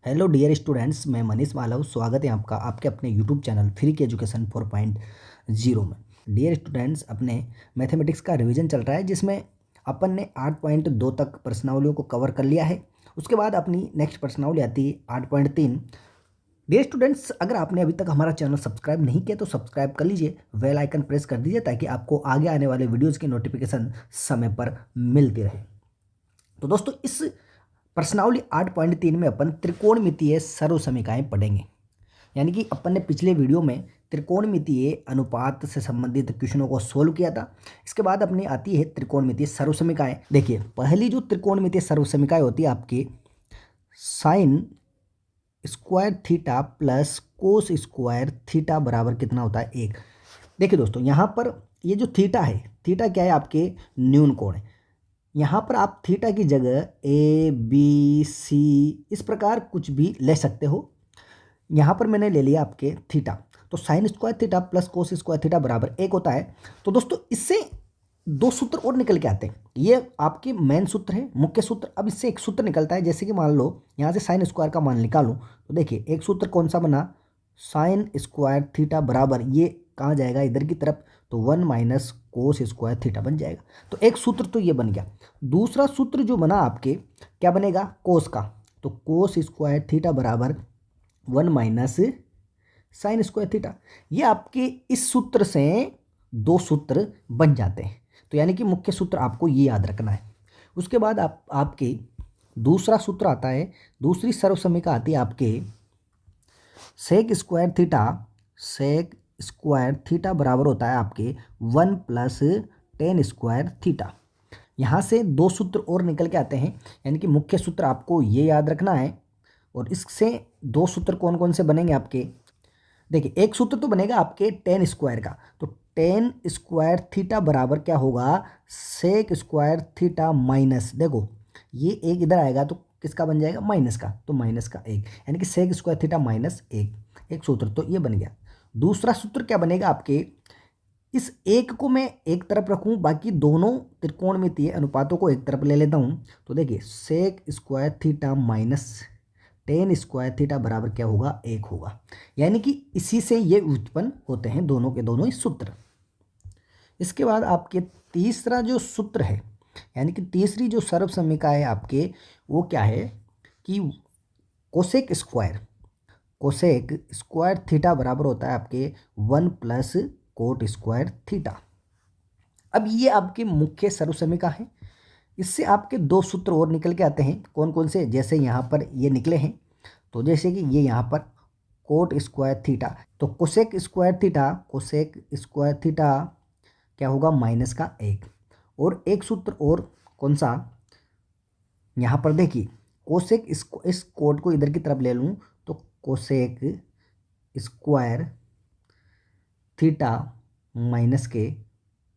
Hello dear students, मैं मनीष मालव। स्वागत है आपका आपके अपने यूट्यूब चैनल फ्री की एजुकेशन 4.0 में। डियर स्टूडेंट्स, अपने मैथमेटिक्स का रिवीजन चल रहा है जिसमें अपन ने 8.2 तक प्रश्नावलियों को कवर कर लिया है। उसके बाद अपनी नेक्स्ट प्रश्नावली आती है 8.3। डियर स्टूडेंट्स, अगर आपने अभी तक हमारा चैनल सब्सक्राइब नहीं किया तो सब्सक्राइब कर लीजिए, बेल आइकन प्रेस कर दीजिए ताकि आपको आगे आने वाले वीडियोज़ की नोटिफिकेशन समय पर मिलती रहे। तो दोस्तों, इस प्रश्नावली 8.3 में अपन त्रिकोणमितीय सर्वसमीकाएं पढ़ेंगे। यानी कि अपन ने पिछले वीडियो में त्रिकोणमितीय अनुपात से संबंधित क्वेश्चनों को सोल्व किया था। इसके बाद अपनी आती है त्रिकोणमितीय सर्वसमीकाएं। देखिए, पहली जो त्रिकोणमितीय सर्वसमीकाएं होती है आपकी sine square theta plus cos square theta बराबर कितना होता है, 1। देखिए दोस्तों, यहाँ पर ये जो थीटा है, थीटा क्या है, आपके न्यून कोण है। यहाँ पर आप थीटा की जगह ए बी सी इस प्रकार कुछ भी ले सकते हो। यहाँ पर मैंने ले लिया आपके थीटा, तो sine square theta plus cos square theta बराबर 1 होता है। तो दोस्तों, इससे दो सूत्र और निकल के आते हैं। ये आपके मेन सूत्र है, मुख्य सूत्र। अब इससे एक सूत्र निकलता है, जैसे कि मान लो यहाँ से साइन स्क्वायर का मान निकालूं तो देखिए एक सूत्र कौन सा बना, साइन स्क्वायर थीटा बराबर ये कहाँ जाएगा, इधर की तरफ, तो 1 माइनस कोस स्क्वायर थीटा बन जाएगा। तो एक सूत्र तो ये बन गया। दूसरा सूत्र जो बना आपके क्या बनेगा, कोस का, तो कोस स्क्वायर थीटा बराबर 1 माइनस साइन स्क्वायर थीटा। ये आपके इस सूत्र से दो सूत्र बन जाते हैं। तो यानी कि मुख्य सूत्र आपको ये याद रखना है। उसके बाद आपके दूसरा सूत्र आता है, दूसरी सर्वसमीका आती है आपके सेक स्क्वायर थीटा बराबर होता है आपके 1 प्लस टेन स्क्वायर थीटा। यहाँ से दो सूत्र और निकल के आते हैं, यानी कि मुख्य सूत्र आपको ये याद रखना है। और इससे दो सूत्र कौन कौन से बनेंगे आपके, देखिए एक सूत्र तो बनेगा आपके टेन स्क्वायर का, तो टेन स्क्वायर थीटा बराबर क्या होगा, सेक स्क्वायर थीटा माइनस, देखो ये एक इधर आएगा तो किसका बन जाएगा, माइनस का, तो माइनस का 1, यानी कि सेक स्क्वायर थीटा माइनस 1। एक सूत्र तो ये बन गया। दूसरा सूत्र क्या बनेगा आपके, इस एक को मैं एक तरफ रखूं, बाकी दोनों त्रिकोणमितीय अनुपातों को एक तरफ ले लेता हूं। तो देखिए sec square theta minus tan square theta बराबर क्या होगा, 1 होगा। यानी कि इसी से ये उत्पन्न होते हैं दोनों के दोनों ही सूत्र। इसके बाद आपके तीसरा जो सूत्र है, यानी कि तीसरी जो सर्वसमीका है आपके, वो क्या है कि कोसेक स्क्वायर थीटा बराबर होता है आपके 1 प्लस कोट स्क्वायर थीटा। अब ये आपके मुख्य सर्वसमीका है। इससे आपके दो सूत्र और निकल के आते हैं, कौन कौन से, जैसे यहाँ पर ये निकले हैं, तो जैसे कि ये यहाँ पर कोट स्क्वायर थीटा, तो कोसेक स्क्वायर थीटा क्या होगा, माइनस का 1। और एक सूत्र और कौन सा, यहाँ पर देखिए कोसेक, इस कोट को इधर की तरफ ले लूँ तो कोसेक स्क्वायर थीटा माइनस के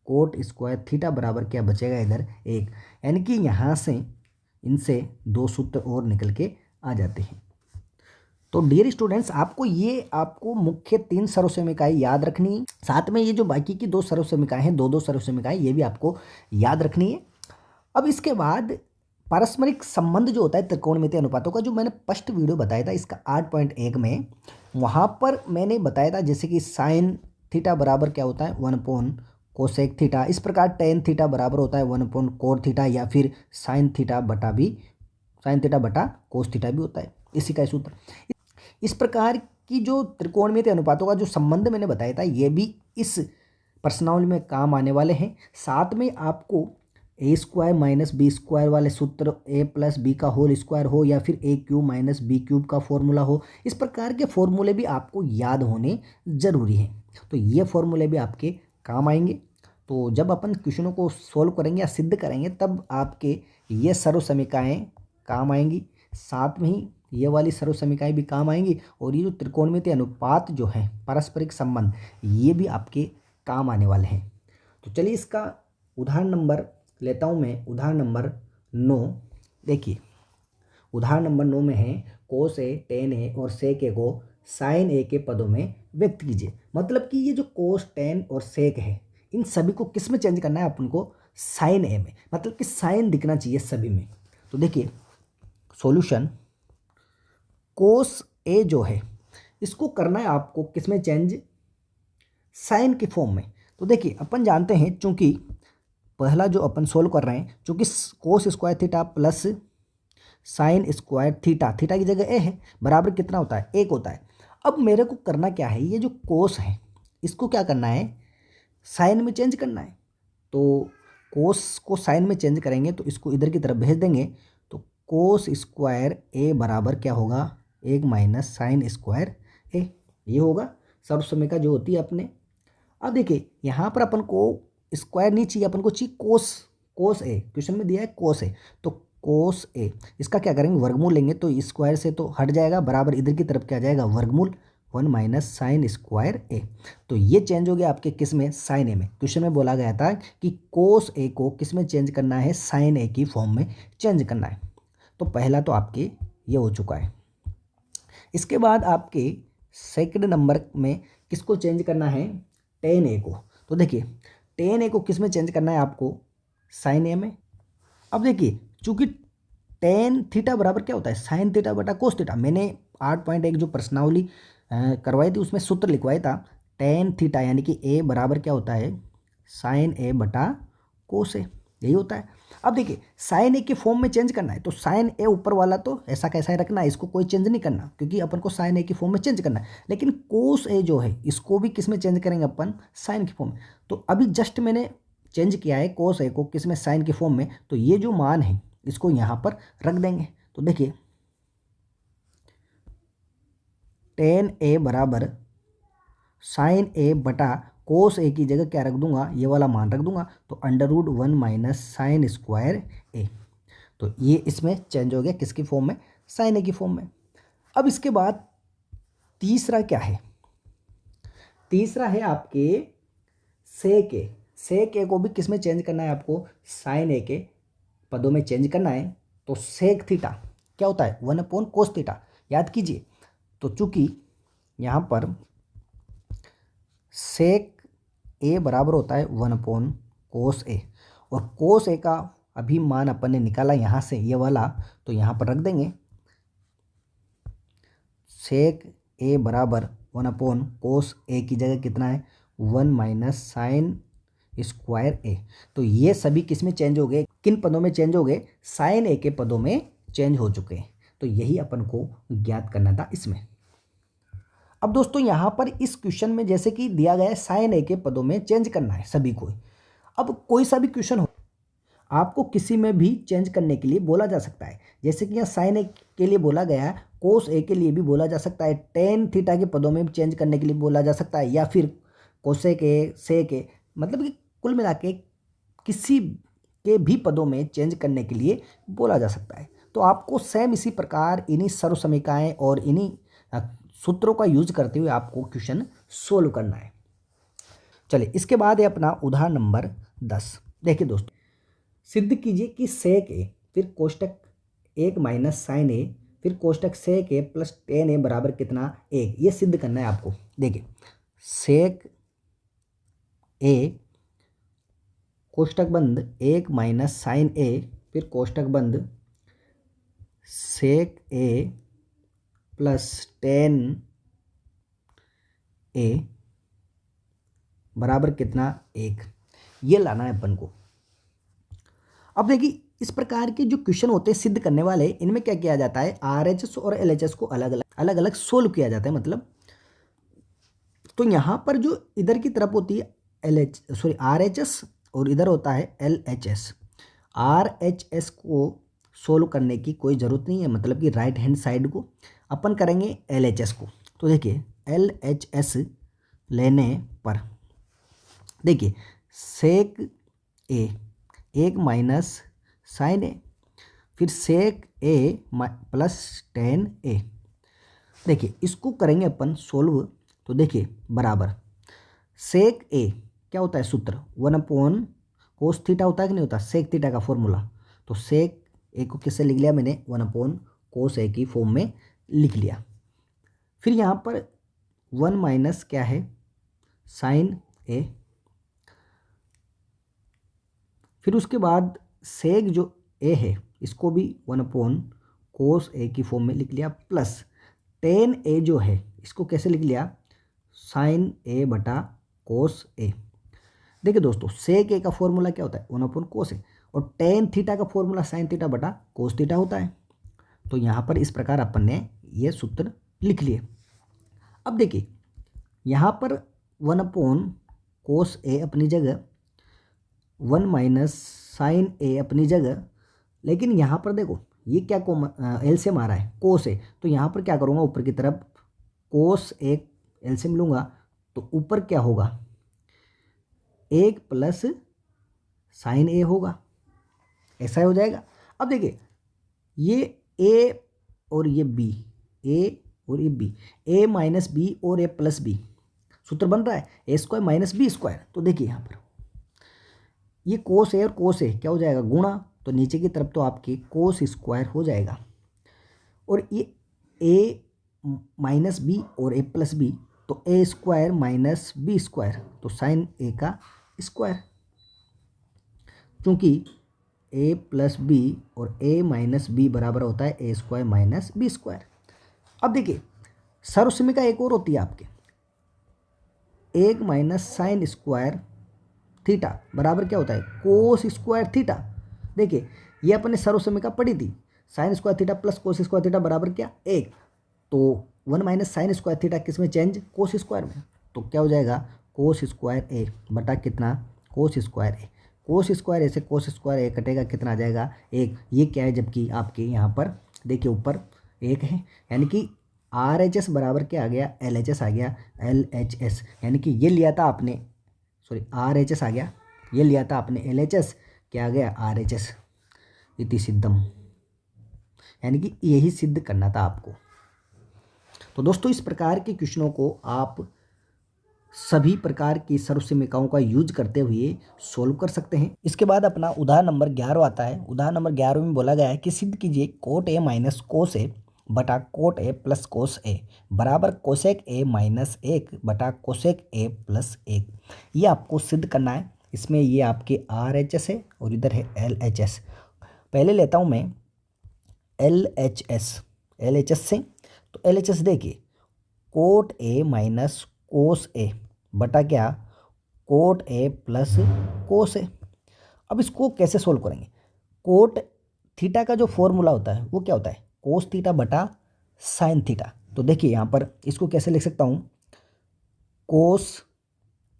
कोट स्क्वायर थीटा बराबर क्या बचेगा, इधर 1। यानी कि यहाँ से इनसे दो सूत्र और निकल के आ जाते हैं। तो डियर स्टूडेंट्स, आपको मुख्य 3 सर्वसमीकाएं याद रखनी है। साथ में ये जो बाकी की 2 सर्वसमीकाएं हैं, दो सर्वसमीकाएं, ये भी आपको याद रखनी है। अब इसके बाद पारस्परिक संबंध जो होता है त्रिकोणमितीय अनुपातों का, जो मैंने फर्स्ट वीडियो बताया था इसका 8.1 में, वहाँ पर मैंने बताया था जैसे कि साइन थीटा बराबर क्या होता है, 1 अपॉन कोसेक थीटा। इस प्रकार टेन थीटा बराबर होता है 1 अपॉन कोट थीटा, या फिर साइन थीटा बटा कोस थीटा भी होता है, इसी का सूत्र। इस प्रकार की जो त्रिकोणमितीय अनुपातों का जो संबंध मैंने बताया था, ये भी इस प्रश्नावली में काम आने वाले हैं। साथ में आपको ए स्क्वायर माइनस बी स्क्वायर वाले सूत्र, ए प्लस बी का होल स्क्वायर हो, या फिर ए क्यूब माइनस बी क्यूब का फॉर्मूला हो, इस प्रकार के फॉर्मूले भी आपको याद होने ज़रूरी हैं। तो ये फॉर्मूले भी आपके काम आएंगे। तो जब अपन क्वेश्चनों को सोल्व करेंगे या सिद्ध करेंगे, तब आपके ये सर्वसमीकाएँ काम आएंगी, साथ में ही ये वाली सर्वसमीकाएं भी काम आएंगी, और ये जो त्रिकोणमितीय अनुपात जो है, पारस्परिक संबंध, ये भी आपके काम आने वाले हैं। तो चलिए इसका उदाहरण नंबर लेता हूँ मैं, उदाहरण नंबर 9। देखिए उदाहरण नंबर 9 में है कोस ए, टेन ए और सेक ए को साइन ए के पदों में व्यक्त कीजिए। मतलब कि ये जो कोस, टेन और सेक है, इन सभी को किस में चेंज करना है अपन को, साइन ए में। मतलब कि साइन दिखना चाहिए सभी में। तो देखिए सॉल्यूशन, कोस ए जो है इसको करना है आपको किस में चेंज, साइन के फॉर्म में। तो देखिए अपन जानते हैं चूंकि पहला जो अपन सोल्व कर रहे हैं चूंकि cos square theta plus sine square theta, theta की जगह ए है, बराबर कितना होता है, 1 होता है। अब मेरे को करना क्या है, ये जो कोस है इसको क्या करना है, साइन में चेंज करना है। तो कोस को साइन में चेंज करेंगे तो इसको इधर की तरफ भेज देंगे, तो कोस स्क्वायर ए बराबर क्या होगा, 1 माइनस साइन स्क्वायर ए, ये होगा सर्वसमीका जो होती है अपने। अब देखिए यहाँ पर अपन को स्क्वायर नहीं चाहिए, अपन को चाहिए कोस, कोस ए, क्वेश्चन में दिया है कोस ए, तो कोस ए इसका क्या करेंगे, वर्गमूल लेंगे तो स्क्वायर से तो हट जाएगा, बराबर इधर की तरफ क्या जाएगा, वर्गमूल 1 माइनस साइन स्क्वायर ए। तो ये चेंज हो गया आपके किस में, साइन ए में। क्वेश्चन में बोला गया था कि कोस ए को किस में चेंज करना है, साइन ए की फॉर्म में चेंज करना है। तो पहला तो आपके ये हो चुका है। इसके बाद आपके सेकंड नंबर में किसको चेंज करना है, टेन ए को। तो देखिए टेन ए को किस में चेंज करना है आपको, साइन ए में। अब देखिए चूंकि टेन थीटा बराबर क्या होता है, साइन थीटा बटा कोस थीटा। मैंने 8.1 जो प्रश्नावली करवाई थी उसमें सूत्र लिखवाया था, टेन थीटा यानी कि ए बराबर क्या होता है, साइन ए बटा कोस ए, यही होता है। अब देखिए साइन ए के फॉर्म में चेंज करना है, तो साइन ए ऊपर वाला तो ऐसा कैसा ही रखना है, इसको कोई चेंज नहीं करना क्योंकि अपन को साइन ए की फॉर्म में चेंज करना है। लेकिन कोस ए जो है इसको भी किस में चेंज करेंगे अपन, साइन की फॉर्म में। तो अभी जस्ट मैंने चेंज किया है कोस ए को किस में, साइन की फॉर्म में। तो ये जो मान है इसको यहाँ पर रख देंगे। तो देखिए टेन ए बराबर साइन ए बटा कोस ए की जगह क्या रख दूंगा, ये वाला मान रख दूंगा, तो √1 माइनस साइन स्क्वायर ए। तो ये इसमें चेंज हो गया किसकी फॉर्म में, साइन ए की फॉर्म में। अब इसके बाद तीसरा क्या है, तीसरा है आपके सेक ए। सेक ए को भी किस में चेंज करना है आपको, साइन ए के पदों में चेंज करना है। तो सेक थीटा क्या होता है, 1/कोस थीटा, याद कीजिए। तो चूंकि यहाँ पर सेक ए बराबर होता है 1/कोस ए, और कोस ए का अभी मान अपन ने निकाला यहाँ से ये वाला, तो यहाँ पर रख देंगे सेक ए बराबर 1/कोस ए की जगह कितना है, 1 माइनस साइन स्क्वायर ए। तो ये सभी किस में चेंज हो गए, किन पदों में चेंज हो गए, साइन ए के पदों में चेंज हो चुके हैं। तो यही अपन को ज्ञात करना था इसमें। अब दोस्तों यहाँ पर इस क्वेश्चन में जैसे कि दिया गया है साइन ए के पदों में चेंज करना है सभी को। अब कोई सा भी क्वेश्चन हो आपको किसी में भी चेंज करने के लिए बोला जा सकता है, जैसे कि यहाँ साइन ए के लिए बोला गया है, कोस ए के लिए भी बोला जा सकता है, टेन थीटा के पदों में चेंज करने के लिए बोला जा सकता है, या फिर कोसेक ए, सेक ए, मतलब कि कुल मिला के किसी के भी पदों में चेंज करने के लिए बोला जा सकता है। तो आपको सेम इसी प्रकार इन्हीं सर्वसमीकाएं और इन्हीं सूत्रों का यूज करते हुए आपको क्वेश्चन सोल्व करना है। चलिए इसके बाद है अपना उदाहरण नंबर 10। देखिए दोस्तों, सिद्ध कीजिए कि सेक ए फिर कोष्टक 1 माइनस साइन ए फिर कोष्टक सेक ए प्लस टेन ए बराबर कितना, 1। ये सिद्ध करना है आपको। देखिए सेक ए कोष्टक बंद 1 माइनस साइन ए फिर कोष्टक बंद सेक ए प्लस टेन ए बराबर कितना, 1। ये लाना है अपन को। अब देखिए इस प्रकार के जो क्वेश्चन होते हैं सिद्ध करने वाले, इनमें क्या किया जाता है, RHS और LHS को अलग अलग सोल्व किया जाता है। मतलब तो यहाँ पर जो इधर की तरफ होती है RHS और इधर होता है LHS। RHS को सोल्व करने की कोई ज़रूरत नहीं है, मतलब कि राइट हैंड साइड को अपन करेंगे LHS को। तो देखिए LHS लेने पर देखिए सेक ए 1 माइनस साइन ए फिर सेक ए प्लस टेन ए। देखिए इसको करेंगे अपन सोल्व। तो देखिए बराबर सेक ए क्या होता है सूत्र, 1/कोस थीटा होता है कि नहीं होता, सेक थीटा का फॉर्मूला। तो सेक ए को किससे लिख लिया मैंने, 1/कोस ए की फॉर्म में लिख लिया। फिर यहाँ पर 1 माइनस क्या है, साइन ए। फिर उसके बाद सेक जो ए है इसको भी 1/कोस ए की फॉर्म में लिख लिया, प्लस टेन ए जो है इसको कैसे लिख लिया, साइन ए बटा कोस ए। देखिए दोस्तों, सेक ए का फॉर्मूला क्या होता है, 1/कोस ए, और टेन थीटा का फॉर्मूला साइन थीटा बटा कोस थीटा होता है। तो यहाँ पर इस प्रकार अपन ने ये सूत्र लिख लिए। अब देखिए यहाँ पर 1/कोस ए अपनी जगह, 1 माइनस साइन ए अपनी जगह, लेकिन यहाँ पर देखो ये क्या एलसीएम आ रहा है, कोस ए, तो यहाँ पर क्या करूँगा, ऊपर की तरफ कोस ए एलसीएम लूँगा, तो ऊपर क्या होगा, 1 प्लस साइन ए होगा, ऐसा हो जाएगा। अब देखिए ये ए और ये बी, ए और ये बी, ए माइनस बी और ए प्लस बी, सूत्र बन रहा है a square minus b square. तो देखिए यहाँ पर ये कोस ए और कोस ए क्या हो जाएगा, गुणा, तो नीचे की तरफ तो आपकी कोस स्क्वायर हो जाएगा, और ये ए माइनस बी और ए प्लस बी, तो ए स्क्वायर माइनस बी स्क्वायर, तो साइन ए का स्क्वायर, क्योंकि ए प्लस बी और ए माइनस बी बराबर होता है a square minus b square. अब देखिए सर्वसमीका एक और होती है आपके, 1 माइनस साइन स्क्वायर थीटा बराबर क्या होता है, कोस स्क्वायर थीटा। देखिए ये अपने सर्वसमीका पढ़ी थी, sine square theta plus cos square theta बराबर क्या, 1, तो 1 माइनस साइन स्क्वायर थीटा किस में चेंज, कोस स्क्वायर में, तो क्या हो जाएगा कोस स्क्वायर ए बटा कितना, कोस स्क्वायर ए। कोस स्क्वायर ए से कोस स्क्वायर ए कटेगा, कितना आ जाएगा, 1। ये क्या है, जबकि आपके यहाँ पर देखिए ऊपर 1 है, यानी कि RHS बराबर क्या आ गया, LHS आ गया, LHS, यानी कि ये लिया था आपने, सॉरी RHS आ गया, ये लिया था आपने LHS, क्या आ गया RHS, इति सिद्धम, यानी कि यही सिद्ध करना था आपको। तो दोस्तों इस प्रकार के क्वेश्चनों को आप सभी प्रकार की सर्वसमीकाओं का यूज करते हुए सोल्व कर सकते हैं। इसके बाद अपना उदाहरण नंबर 11 आता है। उदाहरण नंबर 11 में बोला गया है कि सिद्ध कीजिए कोट ए माइनस कोस ए बटा कोट ए प्लस कोस ए बराबर कोसेक ए माइनस 1 बटा कोसेक ए प्लस 1। ये आपको सिद्ध करना है। इसमें ये आपके RHS है और इधर है LHS। पहले लेता हूँ मैं LHS से, तो LHS देखिए कोट ए माइनस कोस ए बटा क्या, कोट ए प्लस कोस ए। अब इसको कैसे सोल्व करेंगे, कोट थीटा का जो फॉर्मूला होता है वो क्या होता है, कोस थीटा बटा साइन थीटा। तो देखिए यहाँ पर इसको कैसे लिख सकता हूँ, कोस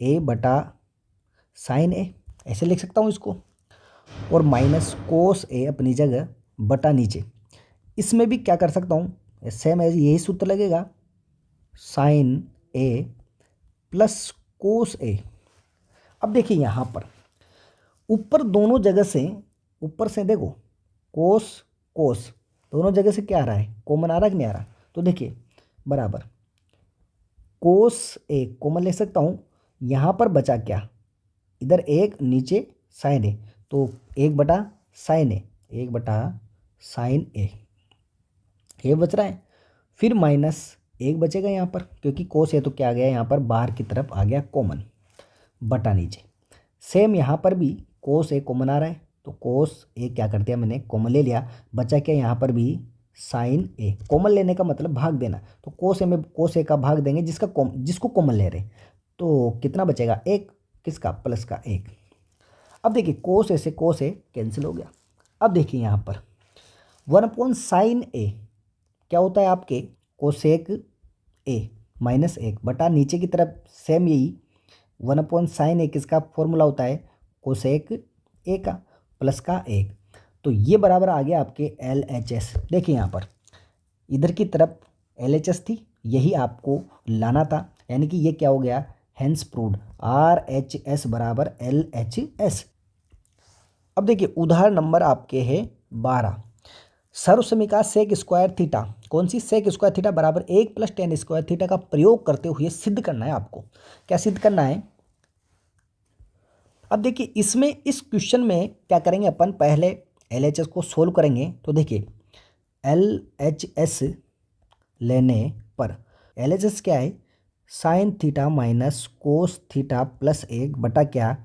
ए बटा साइन ए, ऐसे लिख सकता हूँ इसको, और माइनस कोस ए अपनी जगह बटा नीचे। इसमें भी क्या कर सकता हूँ, सेम एज यही सूत्र लगेगा, साइन ए प्लस कोस ए। अब देखिए यहाँ पर ऊपर दोनों जगह से, ऊपर से देखो कोस कोस दोनों जगह से क्या आ रहा है, कॉमन आ रहा है कि नहीं आ रहा। तो देखिए बराबर कोस ए कॉमन ले सकता हूँ, यहाँ पर बचा क्या, इधर 1 नीचे साइन ए, तो 1 बटा साइन ए, 1 बटा साइन ए, ये बच रहा है। फिर माइनस 1 बचेगा यहाँ पर, क्योंकि कोस ए तो क्या आ गया यहाँ पर बाहर की तरफ आ गया कॉमन, बटा नीचे। सेम यहाँ पर भी कोस ए कॉमन आ रहा है, तो कोस ए क्या कर दिया मैंने, कॉमन ले लिया, बचा क्या यहाँ पर भी साइन ए। कॉमन लेने का मतलब भाग देना, तो कोस ए में कोस ए का भाग देंगे जिसको कॉमन ले रहे, तो कितना बचेगा, 1, किसका, प्लस का 1। अब देखिए कोस ए से कोस ए कैंसिल हो गया। अब देखिए यहाँ पर 1/साइन ए क्या होता है आपके, कोसेक ए माइनस 1 बटा नीचे की तरफ सेम यही 1/साइन ए किसका फॉर्मूला होता है, कोसेक ए का प्लस का 1। तो ये बराबर आ गया आपके LHS। देखिए यहाँ पर इधर की तरफ LHS थी, यही आपको लाना था, यानी कि ये क्या हो गया, हेंस प्रूव्ड, RHS बराबर LHS। अब देखिए उदाहरण नंबर आपके है 12, सर्वसमीका सेक स्क्वायर थीटा, कौन सी, सेक स्क्वायर थीटा बराबर 1 + tan स्क्वायर थीटा का प्रयोग करते हुए सिद्ध करना है आपको। क्या सिद्ध करना है, अब देखिए इसमें इस क्वेश्चन में क्या करेंगे अपन, पहले LHS को सोल्व करेंगे। तो देखिए LHS लेने पर LHS क्या है, sine theta minus cos theta plus 1 बटा क्या,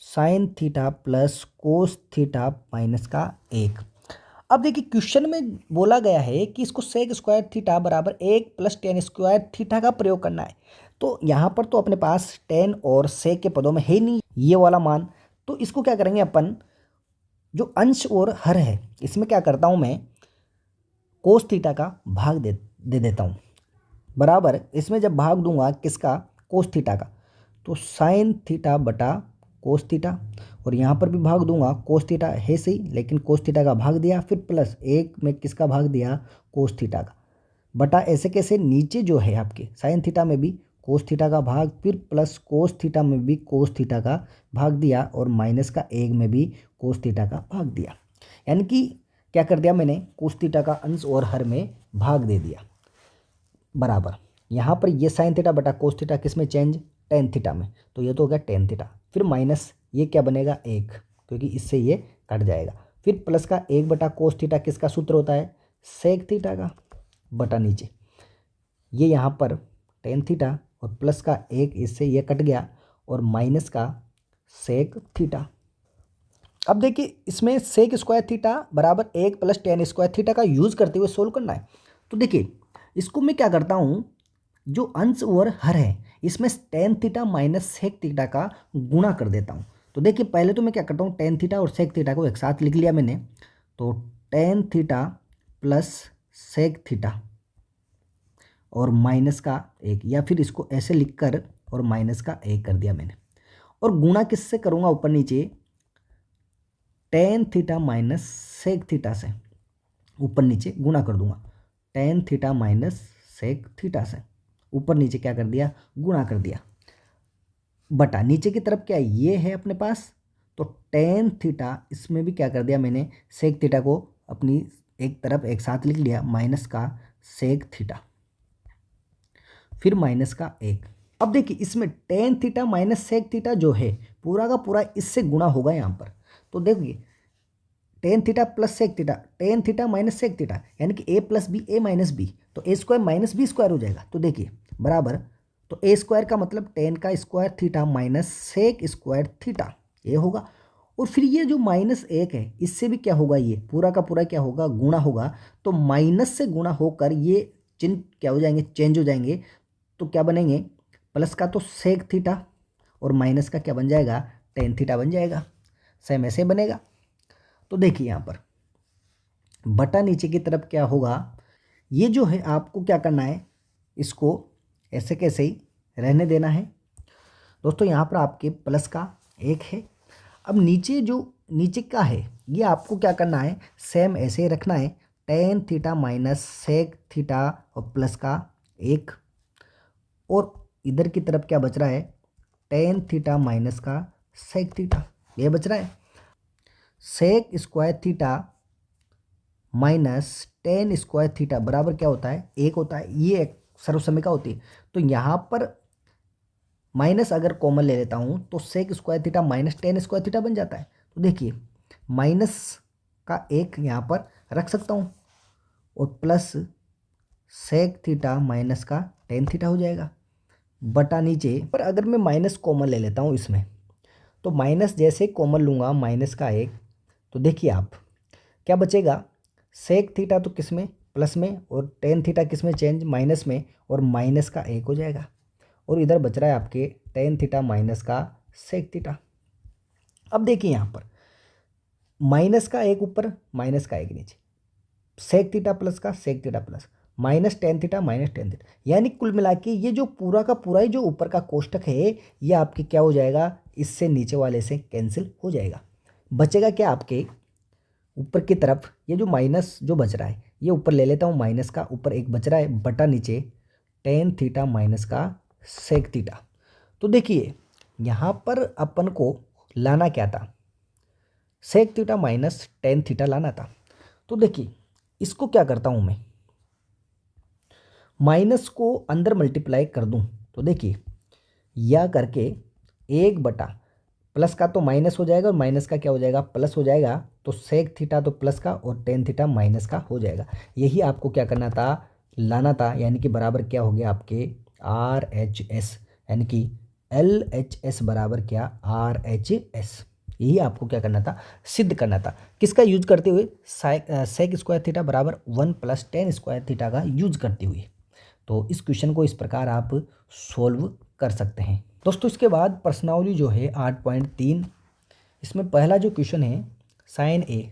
sine theta plus cos theta minus का 1। अब देखिए क्वेश्चन में बोला गया है कि इसको सेक स्क्वायर थीटा बराबर 1 + tan स्क्वायर थीटा का प्रयोग करना है। तो यहाँ पर तो अपने पास tan और सेक के पदों में है नहीं ये वाला मान, तो इसको क्या करेंगे अपन, जो अंश और हर है इसमें क्या करता हूँ मैं, कोस थीटा का भाग दे देता हूँ बराबर, इसमें जब भाग दूंगा किसका, कोस थीटा का, तो साइन थीटा बटा कोस थीटा, और यहाँ पर भी भाग दूंगा, कोस थीटा है सही लेकिन कोस थीटा का भाग दिया, फिर प्लस 1 में किसका भाग दिया, कोस थीटा का, बटा ऐसे कैसे, नीचे जो है आपके साइन थीटा में भी कोस थीटा का भाग, फिर प्लस कोस थीटा में भी कोस थीटा का भाग दिया, और माइनस का 1 में भी कोस थीटा का भाग दिया। यानी कि क्या कर दिया मैंने, कोस थीटा का अंश और हर में भाग दे दिया बराबर। यहाँ पर ये साइन थीटा बटा कोस थीटा किस में चेंज, टेन थीटा में, तो ये तो हो गया टेन थीटा, फिर माइनस ये क्या बनेगा 1, क्योंकि इससे ये कट जाएगा, फिर प्लस का 1 बटा कोस थीटा किसका सूत्र होता है, सेक थीटा का, बटा नीचे ये यहाँ पर टेन थीटा और प्लस का 1 इससे ये कट गया, और माइनस का सेक थीटा। अब देखिए इसमें सेक स्क्वायर थीटा बराबर 1 + tan स्क्वायर थीटा का यूज़ करते हुए सोल्व करना है। तो देखिए इसको मैं क्या करता हूँ, जो अंश और हर है इसमें tan theta minus sec theta का गुणा कर देता हूँ। तो देखिए पहले तो मैं क्या करता हूँ, tan थीटा और सेक थीटा को एक साथ लिख लिया मैंने, तो tan theta plus sec theta और माइनस का 1, या फिर इसको ऐसे लिख कर और माइनस का 1 कर दिया मैंने, और गुणा किससे करूँगा, ऊपर नीचे tan theta minus sec theta से, ऊपर नीचे गुणा कर दूंगा, tan theta minus sec theta से, ऊपर नीचे क्या कर दिया, गुणा कर दिया, बटा नीचे की तरफ क्या है, ये है अपने पास, तो tan थीटा इसमें भी क्या कर दिया मैंने, सेक थीटा को अपनी एक तरफ एक साथ लिख लिया, माइनस का सेक थीटा, फिर माइनस का 1। अब देखिए इसमें tan theta minus sec theta जो है पूरा का पूरा इससे गुणा होगा यहाँ पर, तो देखिए tan theta plus sec theta, tan theta minus sec theta, यानी कि a + b a - b, तो a square minus b square हो जाएगा, तो देखिए बराबर, तो a स्क्वायर का मतलब tan का square theta minus sec square theta ये होगा, और फिर ये जो -1 है इससे भी क्या होगा, ये पूरा का पूरा क्या होगा, गुणा होगा, तो माइनस से गुणा होकर ये चिन्ह क्या हो जाएंगे, चेंज हो जाएंगे, तो क्या बनेंगे, प्लस का तो सेक थीटा और माइनस का क्या बन जाएगा, tan थीटा बन जाएगा, सेम ऐसे बनेगा। तो देखिए यहाँ पर बटा नीचे की तरफ क्या होगा, ये जो है आपको क्या करना है, इसको ऐसे कैसे ही रहने देना है दोस्तों। यहाँ पर आपके प्लस का 1 है, अब नीचे जो नीचे का है ये आपको क्या करना है, सेम ऐसे ही रखना है, tan theta minus sec theta और प्लस का 1, और इधर की तरफ क्या बच रहा है, tan थीटा माइनस का सेक थीटा ये बच रहा है, sec square theta minus tan square theta बराबर क्या होता है, 1 होता है, ये एक सर्वसमीका होती है। तो यहाँ पर माइनस अगर कॉमन ले लेता हूँ तो sec square theta minus tan square theta बन जाता है, तो देखिए माइनस का 1 यहाँ पर रख सकता हूँ, और प्लस सेक थीटा माइनस का tan थीटा हो जाएगा, बटा नीचे पर अगर मैं माइनस कॉमन ले लेता हूँ इसमें, तो माइनस जैसे कॉमन लूँगा माइनस का 1, तो देखिए आप क्या बचेगा, सेक थीटा तो किस में, प्लस में, और tan थीटा किस में चेंज, माइनस में, और माइनस का 1 हो जाएगा, और इधर बच रहा है आपके tan थीटा माइनस का सेक थीटा। अब देखिए यहाँ पर माइनस का 1 ऊपर माइनस का 1 नीचे, सेक थीटा प्लस का sec theta plus minus tan theta minus tan theta, यानी कुल मिला के ये जो पूरा का पूरा ही जो ऊपर का कोष्टक है ये आपके क्या हो जाएगा, इससे नीचे वाले से कैंसिल हो जाएगा, बचेगा क्या आपके ऊपर की तरफ, ये जो माइनस जो बच रहा है ये ऊपर ले लेता हूँ, माइनस का ऊपर 1 बच रहा है, बटा नीचे tan थीटा माइनस का सेक थीटा। तो देखिए यहाँ पर अपन को लाना क्या था, sec theta minus tan theta लाना था। तो देखिए इसको क्या करता हूँ मैं, माइनस को अंदर मल्टीप्लाई कर दूँ, तो देखिए या करके 1 बटा प्लस का तो माइनस हो जाएगा और माइनस का क्या हो जाएगा, प्लस हो जाएगा, तो सेक थीटा तो प्लस का और tan थीटा माइनस का हो जाएगा। यही आपको क्या करना था, लाना था, यानी कि बराबर क्या हो गया आपके RHS, यानी कि LHS बराबर क्या RHS, यही आपको क्या करना था, सिद्ध करना था। किसका यूज करते हुए, सेक स्क्वायर थीटा बराबर 1 + tan स्क्वायर थीटा का यूज करते हुए। तो इस क्वेश्चन को इस प्रकार आप सोल्व कर सकते हैं दोस्तों। इसके बाद प्रश्नावली जो है 8.3, इसमें पहला जो क्वेश्चन है, साइन ए,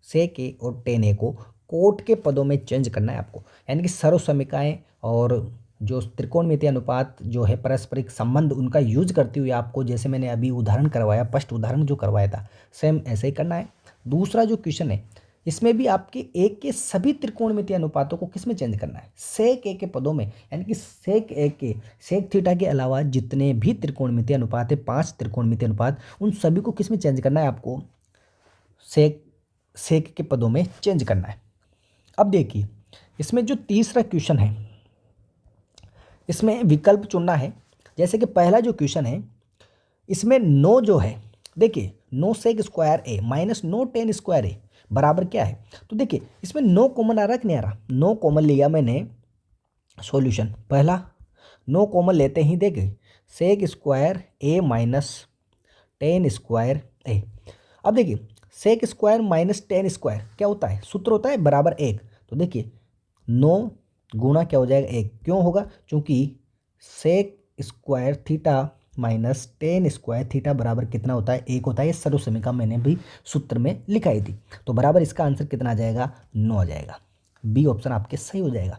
सेक ए और टेन ए को कोट के पदों में चेंज करना है आपको, यानी कि सर्वसमीकाएं और जो त्रिकोणमितीय अनुपात जो है पारस्परिक संबंध, उनका यूज करते हुए आपको, जैसे मैंने अभी उदाहरण करवाया, फर्स्ट उदाहरण जो करवाया था, सेम ऐसे ही करना है। दूसरा जो क्वेश्चन है, इसमें भी आपके ए के सभी त्रिकोणमितीय अनुपातों को किस में चेंज करना है, सेक ए के पदों में, यानी कि सेक ए के, सेक थीटा के अलावा जितने भी त्रिकोणमितीय अनुपात है, 5 त्रिकोणमितीय अनुपात, उन सभी को किस में चेंज करना है आपको, सेक के पदों में चेंज करना है। अब देखिए, इसमें जो तीसरा क्वेश्चन है, इसमें विकल्प चुनना है। जैसे कि पहला जो क्वेश्चन है, इसमें नो जो है, देखिए no sec square a minus no ten square ए बराबर क्या है। तो देखिए इसमें नो कॉमन आ रहा कि नहीं आ रहा, नो कॉमन लिया मैंने, सॉल्यूशन पहला नो कॉमन लेते ही देखिए sec square a minus tan square a. अब देखिए sec square minus tan square क्या होता है, सूत्र होता है बराबर 1। तो देखिए 9 गुणा क्या हो जाएगा 1, क्यों होगा, क्योंकि sec square theta minus tan square theta बराबर कितना होता है, 1 होता है। ये सर्वसमीका मैंने भी सूत्र में लिखाई थी। तो बराबर इसका आंसर कितना आ जाएगा, 9 आ जाएगा। बी ऑप्शन आपके सही हो जाएगा।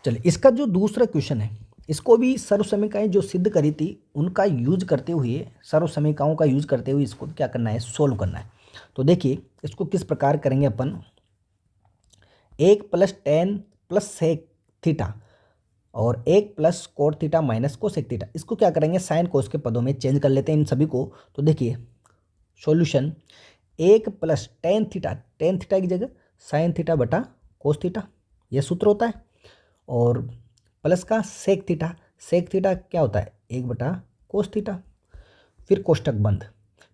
चलिए, इसका जो दूसरा क्वेश्चन है, इसको भी सर्वसमीकाएं जो सिद्ध करी थी उनका यूज करते हुए, सर्वसमीकाओं का यूज करते हुए इसको क्या करना है, सोल्व करना है। तो देखिए इसको किस प्रकार करेंगे अपन, 1 + tan + सेक थीटा और 1 + cot theta minus cosec theta, इसको क्या करेंगे, साइन कोस के पदों में चेंज कर लेते हैं इन सभी को। तो देखिए solution 1 + tan theta, tan theta की जगह साइन थीटा बटा कोस थीटा, यह सूत्र होता है। और प्लस का सेक थीटा, सेक थीटा क्या होता है, 1 बटा कोस थीटा, फिर कोष्टक बंद।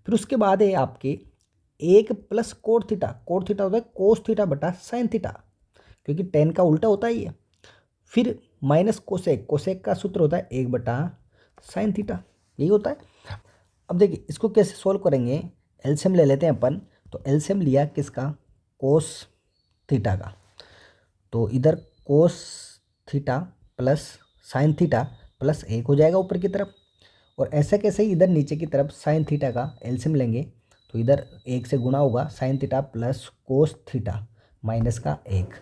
फिर उसके बाद है आपके 1 + कोट थीटा, कोट थीटा होता है कोस थीटा बटा साइन थीटा, क्योंकि टेन का उल्टा होता ही है। फिर माइनस कोसेक, कोसेक का सूत्र होता है 1 बटा साइन थीटा, यही होता है। अब देखिए इसको कैसे सोल्व करेंगे, एलसीएम ले लेते हैं अपन। तो एलसीएम लिया किसका, कोस थीटा का, तो इधर cos theta plus sine theta plus 1 हो जाएगा ऊपर की तरफ, और ऐसा कैसे ही इधर नीचे की तरफ साइन थीटा का एलसीएम लेंगे, तो इधर 1 से गुणा होगा, sine theta plus cos theta minus का 1।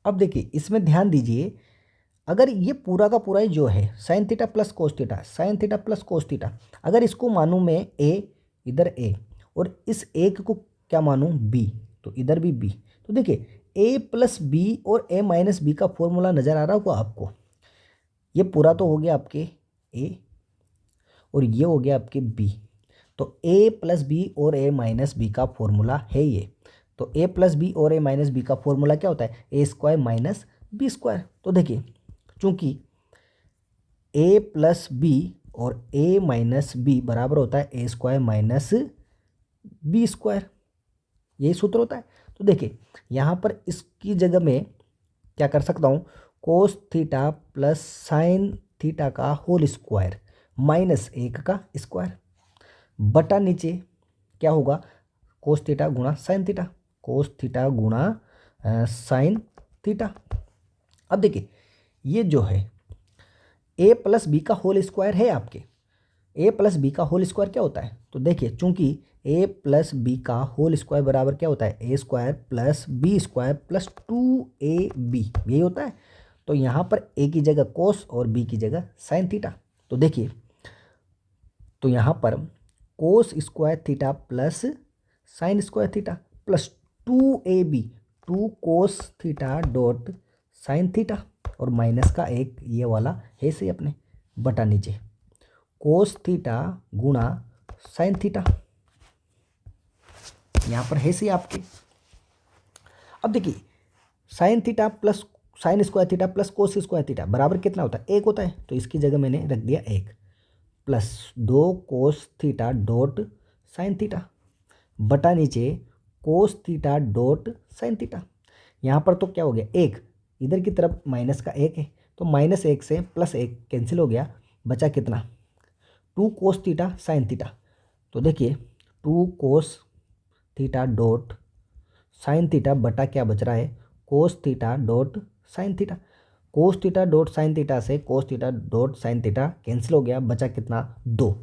अब देखिए इसमें ध्यान दीजिए, अगर ये पूरा का पूरा ही जो है sine theta plus cos theta, sine theta plus cos theta, अगर इसको मानूं मैं ए, इधर ए, और इस एक को क्या मानूं बी, तो इधर भी बी। तो देखिए ए + बी और ए - बी का फॉर्मूला नज़र आ रहा होगा आपको। ये पूरा तो हो गया आपके ए और ये हो गया आपके बी। तो ए + बी और ए - बी का फॉर्मूला है ये। तो ए + बी और ए - बी का फॉर्मूला क्या होता है, a² - b²। तो देखिए चूंकि a + बी और a - बी बराबर होता है a² - b², यही सूत्र होता है। तो देखिए यहाँ पर इसकी जगह में क्या कर सकता हूँ, cos theta plus sine theta का होल स्क्वायर माइनस 1 का स्क्वायर बटा नीचे क्या होगा, कोस थीटा गुणा साइन थीटा, कोस थीटा गुणा साइन थीटा। अब देखिए ये जो है a + बी का होल स्क्वायर है आपके, a + बी का होल स्क्वायर क्या होता है, तो देखिए चूंकि a + बी का होल स्क्वायर बराबर क्या होता है, a² + b² + 2ab, यही होता है। तो यहाँ पर a की जगह कोस और b की जगह साइन थीटा। तो देखिए तो यहाँ पर cos square theta plus sine square theta plus 2ab, 2 cos theta dot sine theta, और माइनस का 1 ये वाला है से अपने बटा नीचे कोस थीटा गुणा साइन थीटा, यहाँ पर है से आपके। अब देखिए sine theta plus sine square theta plus cos square theta बराबर कितना होता है, 1 होता है। तो इसकी जगह मैंने रख दिया 1 plus 2 cos theta dot sine theta बटा नीचे कोस थीटा डॉट साइन थीटा। यहाँ पर तो क्या हो गया 1, इधर की तरफ माइनस का 1 है, तो -1 से +1 कैंसिल हो गया, बचा कितना 2 कोस थीटा साइन थीटा। तो देखिए 2 cos theta dot sine theta बटा क्या बच रहा है, cos theta dot sine theta. Cos theta dot sine theta से cos theta dot sine theta cancel हो गया, बचा कितना 2।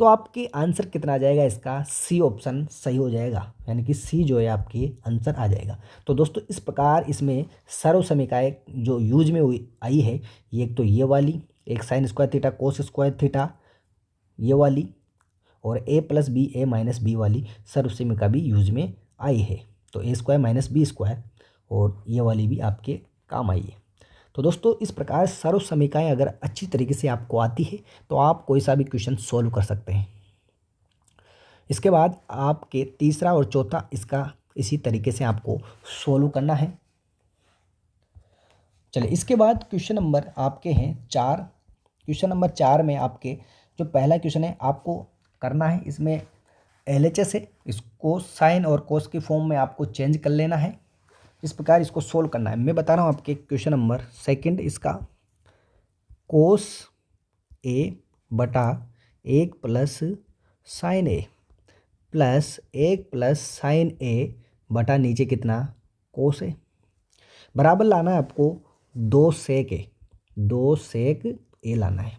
तो आपके आंसर कितना आ जाएगा इसका, सी ऑप्शन सही हो जाएगा, यानी कि सी जो है आपकी आंसर आ जाएगा। तो दोस्तों इस प्रकार इसमें सर्वसमीकाएं जो यूज में हुई आई है, ये एक तो ये वाली, एक sine square theta cos square theta ये वाली, और ए प्लस बी ए माइनस बी वाली सर्वसमीका भी यूज में आई है। तो ए स्क्वायर माइनस बी स्क्वायर और ये वाली भी आपके काम आई है। तो दोस्तों इस प्रकार सर्व समीकरण अगर अच्छी तरीके से आपको आती है तो आप कोई सा भी क्वेश्चन सॉल्व कर सकते हैं। इसके बाद आपके तीसरा और चौथा इसका इसी तरीके से आपको सॉल्व करना है। चलिए इसके बाद क्वेश्चन नंबर आपके हैं 4। क्वेश्चन नंबर 4 में आपके जो पहला क्वेश्चन है आपको करना है, इसमें LHS है, इसको साइन और कोस की फॉर्म में आपको चेंज कर लेना है। इस प्रकार इसको सोल्व करना है। मैं बता रहा हूँ आपके क्वेश्चन नंबर 2 इसका कोस ए बटा 1 प्लस साइन ए प्लस 1 प्लस साइन ए बटा नीचे कितना कोस ए बराबर लाना है आपको 2 सेक ए लाना है।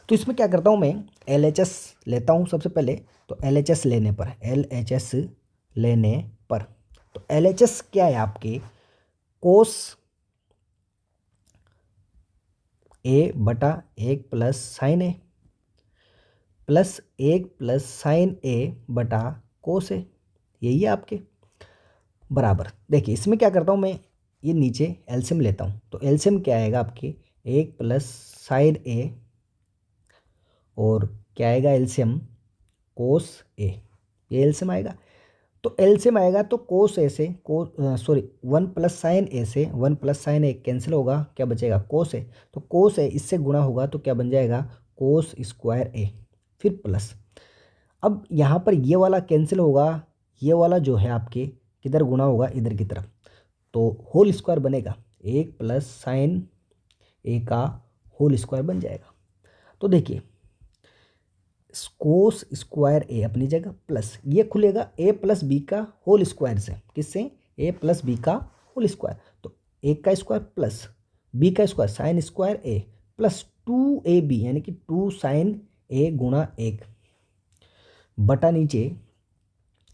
तो इसमें क्या करता हूँ मैं, LHS लेता हूँ सबसे पहले। तो LHS लेने पर तो LHS क्या है आपके, कोस ए बटा 1 प्लस साइन ए प्लस 1 प्लस साइन ए बटा कोस ए, यही है आपके बराबर। देखिए इसमें क्या करता हूँ मैं, ये नीचे एलसीएम लेता हूँ। तो एलसीएम क्या आएगा आपके 1 प्लस साइन ए और क्या आएगा एलसीएम कोस ए, ये एलसीएम आएगा। तो एलसीएम आएगा तो कोस ए से 1 प्लस साइन ए से 1 प्लस साइन ए कैंसिल होगा, क्या बचेगा कोस ए। तो कोस ए इससे गुणा होगा तो क्या बन जाएगा कोस स्क्वायर ए, फिर प्लस। अब यहाँ पर ये वाला कैंसिल होगा, ये वाला जो है आपके किधर गुणा होगा, इधर की तरफ। तो होल स्क्वायर बनेगा, 1 प्लस साइन ए का होल स्क्वायर बन जाएगा। तो देखिए कोस स्क्वायर ए अपनी जगह प्लस ये खुलेगा ए प्लस बी का होल स्क्वायर से, किससे ए प्लस बी का होल स्क्वायर। तो ए का स्क्वायर प्लस बी का स्क्वायर साइन स्क्वायर ए प्लस 2ab यानी कि 2 साइन ए गुणा 1 बटा नीचे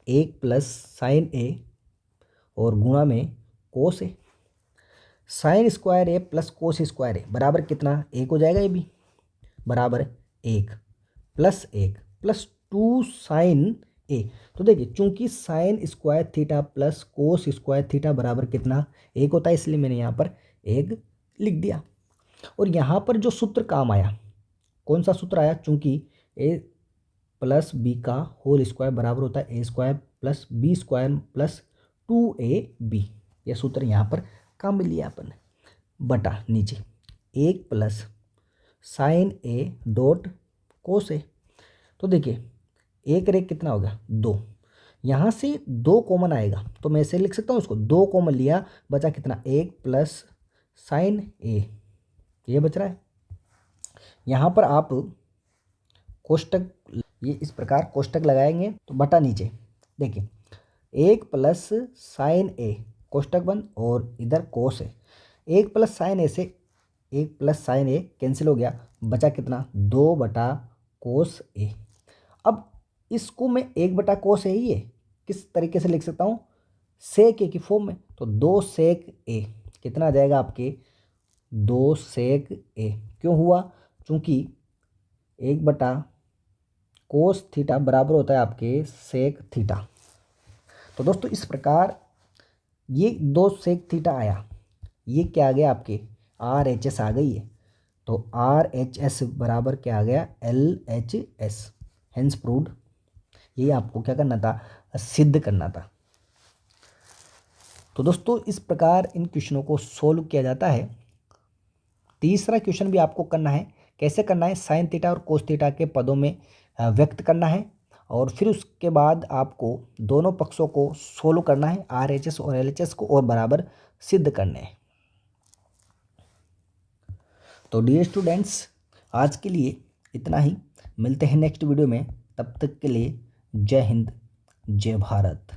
1 प्लस साइन ए और गुणा में कोस ए। साइन स्क्वायर ए प्लस कोस स्क्वायर ए बराबर कितना 1 हो जाएगा, ये भी बराबर 1 प्लस 1 प्लस 2 साइन ए। तो देखिए चूंकि sine square theta plus cos square theta बराबर कितना 1 होता है, इसलिए मैंने यहाँ पर 1 लिख दिया। और यहाँ पर जो सूत्र काम आया, कौन सा सूत्र आया, चूंकि ए प्लस बी का होल स्क्वायर बराबर होता है a square plus b square plus 2ab, यह सूत्र यहाँ पर काम में लिया अपन ने। बटा नीचे 1 प्लस साइन ए डॉट कोस ए। तो देखिए 1 रेख कितना हो गया 2, यहाँ से 2 कॉमन आएगा तो मैं ऐसे लिख सकता हूँ, उसको 2 कॉमन लिया, बचा कितना 1 प्लस साइन ए, ये बच रहा है। यहाँ पर आप कोष्टक, ये इस प्रकार कोष्टक लगाएंगे तो बटा नीचे देखिए 1 प्लस साइन ए कोष्टक बंद और इधर कोस है, 1 प्लस साइन ए से 1 प्लस साइन ए कैंसिल हो गया, बचा कितना 2 बटा कोस ए। अब इसको मैं 1 बटा कोस ए ही है किस तरीके से लिख सकता हूँ, सेक ए की फॉर्म में। तो 2 सेक ए कितना आ जाएगा आपके 2 सेक ए, क्यों हुआ, चूंकि 1 बटा कोस थीटा बराबर होता है आपके सेक थीटा। तो दोस्तों इस प्रकार ये 2 सेक थीटा आया, ये क्या आ गया आपके RHS आ गई है। तो RHS बराबर क्या आ गया LHS, हेंस प्रूव्ड। ये आपको क्या करना था, सिद्ध करना था। तो दोस्तों इस प्रकार इन क्वेश्चनों को सोल्व किया जाता है। तीसरा क्वेश्चन भी आपको करना है, कैसे करना है, साइन थीटा और कोस थीटा के पदों में व्यक्त करना है और फिर उसके बाद आपको दोनों पक्षों को सोल्व करना है, RHS और LHS को, और बराबर सिद्ध करने हैं। तो डियर स्टूडेंट्स आज के लिए इतना ही, मिलते हैं नेक्स्ट वीडियो में, तब तक के लिए जय हिंद, जय भारत।